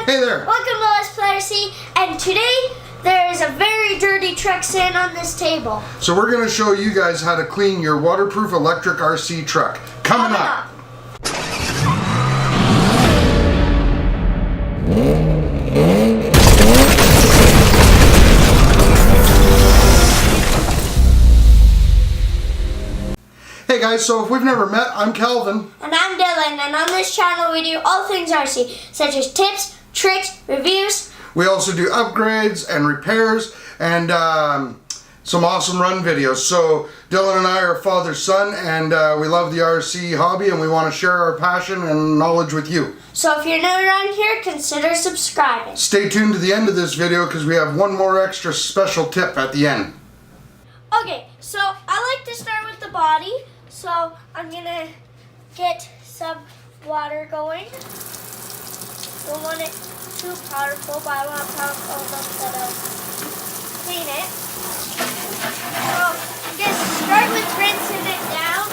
Hey there! Welcome to Let's Play RC, and today there is a very dirty truck sitting on this table. So we're going to show you guys how to clean your waterproof electric RC truck. Coming up. Hey guys, so if we've never met, I'm Calvin. And I'm Dylan, and on this channel we do all things RC, such as tips, tricks, reviews. We also do upgrades and repairs and some awesome run videos. So Dylan and I are father-son, and we love the RC hobby, and we want to share our passion and knowledge with you. So if you're new around here, consider subscribing. Stay tuned to the end of this video because we have one more extra special tip at the end. Okay, so I like to start with the body. So I'm gonna get some water going. Don't want it too powerful, but I want powerful enough that I'll clean it. So I'm gonna start with rinsing it down.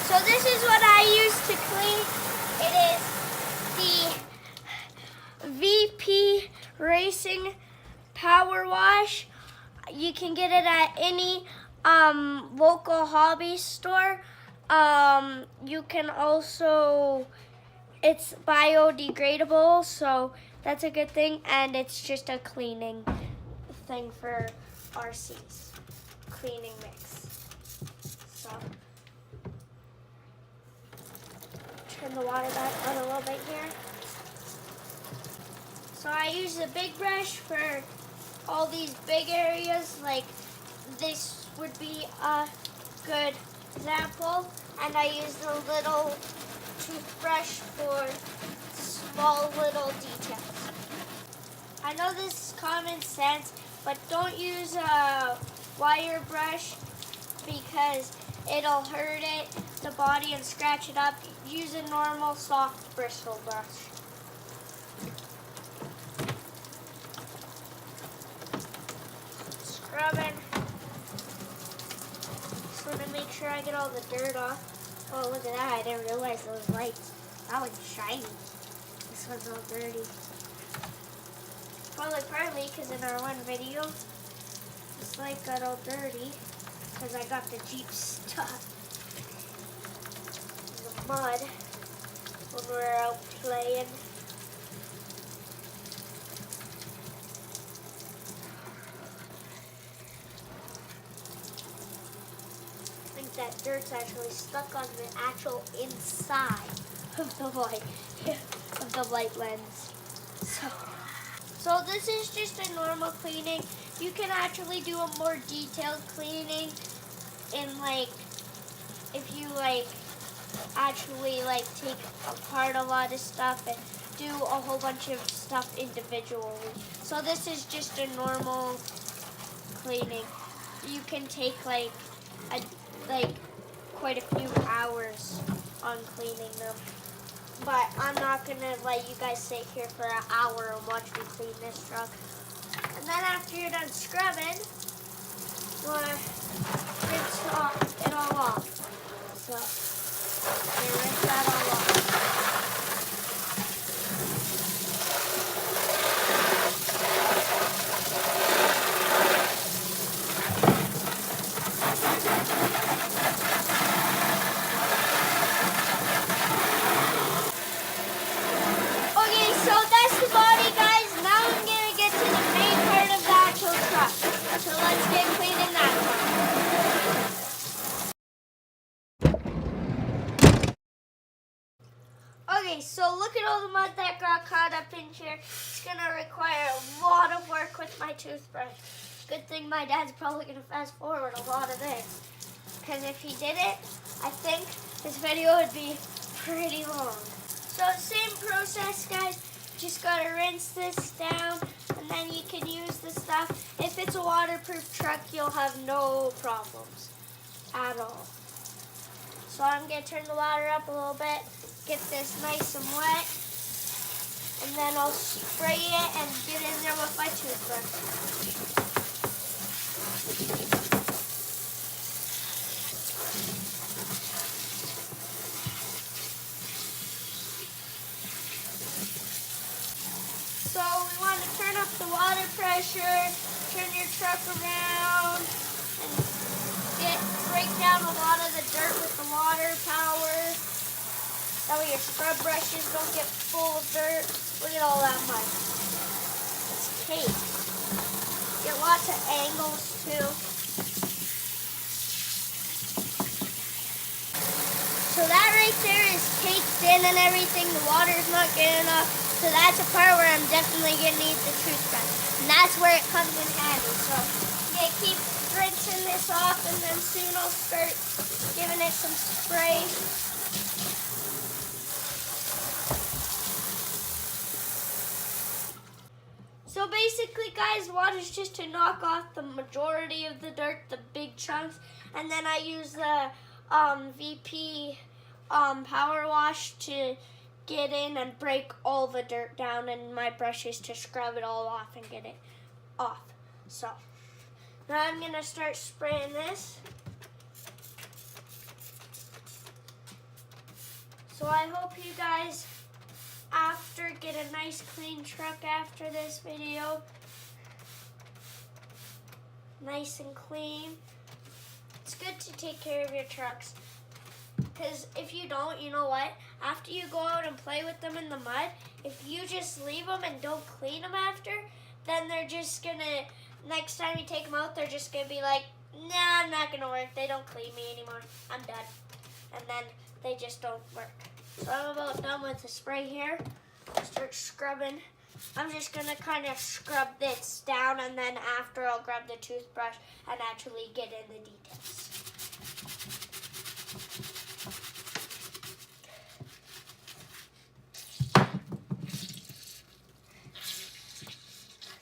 So this is what I use to clean. It is the VP Racing Power Wash. You can get it at any local hobby store. You can also, it's biodegradable, so that's a good thing, and it's just a cleaning thing for RCs. Cleaning mix. So turn the water back on a little bit here. So I use a big brush for all these big areas, like this would be a good example, and I use the little toothbrush for small little details. I know this is common sense, but don't use a wire brush because it'll hurt it, the body, and scratch it up. Use a normal soft bristle brush. Scrubbing. Just want to make sure I get all the dirt off. Oh, look at that. I didn't realize those lights. That one's shiny. This one's all dirty. Probably partly because in our one video, this light got all dirty because I got the Jeep stuck in the mud when we were out playing. I think that dirt's actually stuck on the actual inside of the light lens. So this is just a normal cleaning. You can actually do a more detailed cleaning in, like, if you actually take apart a lot of stuff and do a whole bunch of stuff individually. So this is just a normal cleaning. You can take quite a few hours on cleaning them. But I'm not going to let you guys sit here for an hour and watch me clean this truck. And then after you're done scrubbing, you want to rinse it all off. So, you rinse that all off. So let's get cleaning that one. Okay, so look at all the mud that got caught up in here. It's going to require a lot of work with my toothbrush. Good thing my dad's probably going to fast forward a lot of this. Because if he did it, I think this video would be pretty long. So same process, guys. Just got to rinse this down, and then you can use the stuff. If it's a waterproof truck, you'll have no problems at all. So I'm going to turn the water up a little bit, get this nice and wet. And then I'll spray it and get in there with my toothbrush. So we want to turn up the water pressure, turn your truck around, and break down a lot of the dirt with the water power. That way your scrub brushes don't get full of dirt. Look at all that mud. It's caked. Get lots of angles too. So that right there is caked in and everything. The water's not good enough. So that's a part where I'm definitely going to need the toothbrush. And that's where it comes in handy. So I'm going to keep rinsing this off, and then soon I'll start giving it some spray. So basically, guys, water's just to knock off the majority of the dirt, the big chunks. And then I use the VP power wash to get in and break all the dirt down, and my brushes to scrub it all off and get it off. So now I'm gonna start spraying this. So I hope you guys after get a nice clean truck after this video. Nice and clean. It's good to take care of your trucks. Because if you don't, you know what? After you go out and play with them in the mud, if you just leave them and don't clean them after, then they're just gonna, next time you take them out, they're just gonna be like, nah, I'm not gonna work. They don't clean me anymore. I'm done. And then they just don't work. So I'm about done with the spray here. Start scrubbing. I'm just gonna kind of scrub this down, and then after I'll grab the toothbrush and actually get in the details.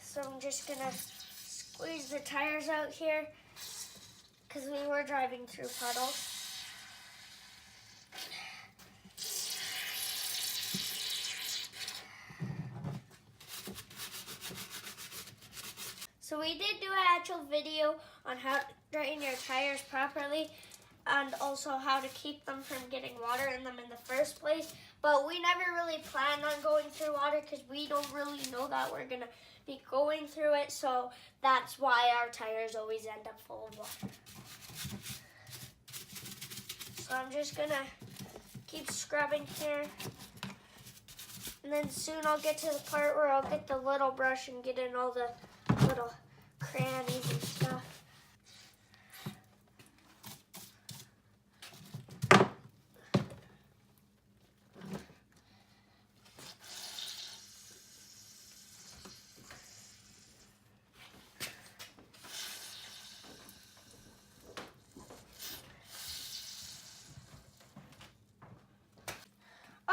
So I'm just gonna squeeze the tires out here because we were driving through puddles. So we did do an actual video on how to straighten your tires properly and also how to keep them from getting water in them in the first place. But we never really planned on going through water because we don't really know that we're gonna be going through it. So that's why our tires always end up full of water. So I'm just gonna keep scrubbing here. And then soon I'll get to the part where I'll get the little brush and get in all the little crannies and stuff.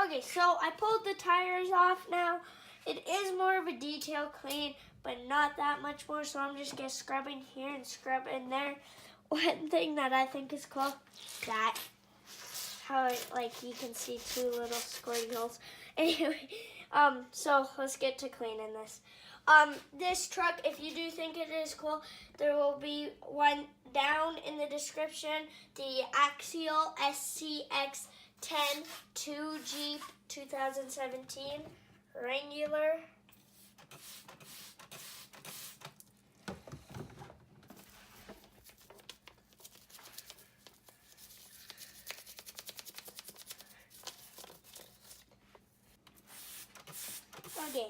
Okay, so I pulled the tires off now. It is more of a detail clean, but not that much more, so I'm just gonna scrub in here and scrub in there. One thing that I think is cool, that how like you can see two little squirty holes. Anyway, so let's get to cleaning this. This truck, if you do think it is cool, there will be one down in the description, the Axial SCX10 2 Jeep 2017 Wrangler. Okay.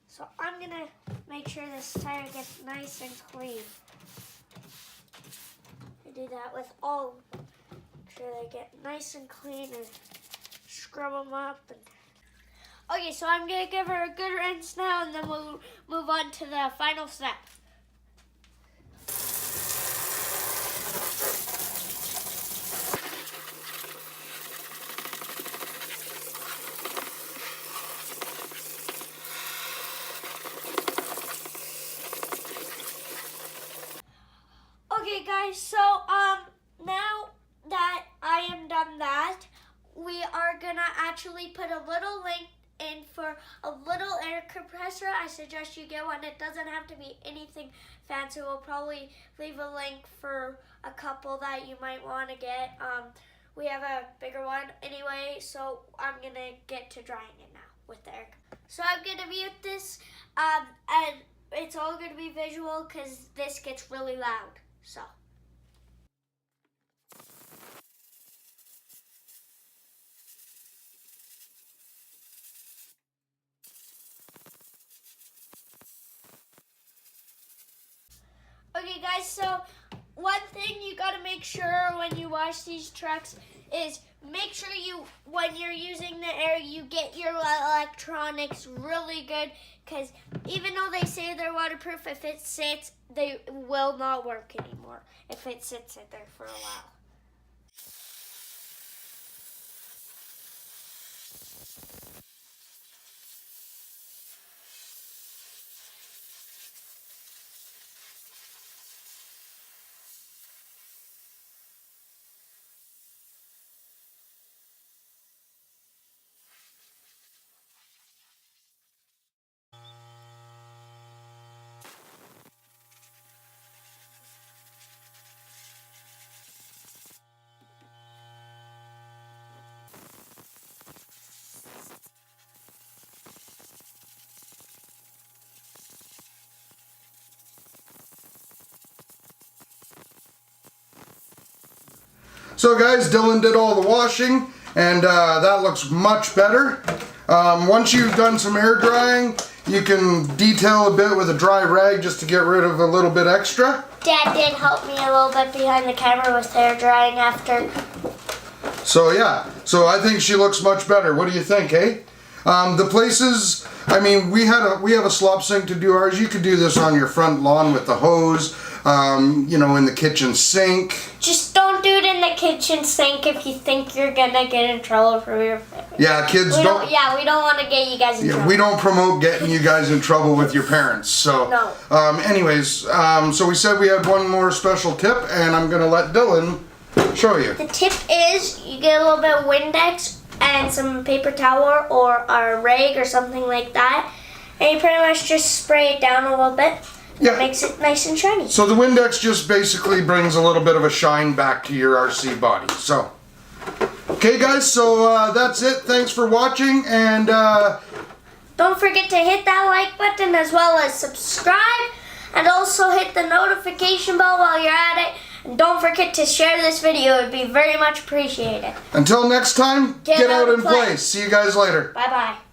So I'm gonna make sure this tire gets nice and clean. I do that with all, make sure they get nice and clean and scrub them up. Okay, so I'm gonna give her a good rinse now, and then we'll move on to the final step. Okay guys, so now that I am done done that, we are gonna actually put a little link in for a little air compressor. I suggest you get one. It doesn't have to be anything fancy. We'll probably leave a link for a couple that you might want to get. We have a bigger one anyway, so I'm gonna get to drying it now with the air. So I'm gonna mute this, and it's all gonna be visual because this gets really loud. So. Okay guys, so one thing you gotta make sure when you wash these trucks is make sure when you're using the air, you get your electronics really good, because even though they say they're waterproof, if it sits, they will not work anymore if it sits in there for a while. So guys, Dylan did all the washing, and that looks much better. Once you've done some air drying, you can detail a bit with a dry rag just to get rid of a little bit extra. Dad did help me a little bit behind the camera with hair drying after. So yeah, so I think she looks much better. What do you think, eh? The places, I mean, we have a slop sink to do ours. You could do this on your front lawn with the hose, you know, in the kitchen sink. Just don't do it in the kitchen sink if you think you're gonna get in trouble for your parents. Yeah, kids don't. Yeah, we don't want to get you guys in trouble. We don't promote getting you guys in trouble with your parents. So, no. Anyways, so we said we had one more special tip, and I'm gonna let Dylan show you. The tip is you get a little bit of Windex and some paper towel or a rag or something like that, and you pretty much just spray it down a little bit. Yeah. It makes it nice and shiny. So the Windex just basically brings a little bit of a shine back to your RC body. So, okay guys, so that's it. Thanks for watching, and don't forget to hit that like button as well as subscribe, and also hit the notification bell while you're at it. And don't forget to share this video. It would be very much appreciated. Until next time, get out and play. See you guys later. Bye-bye.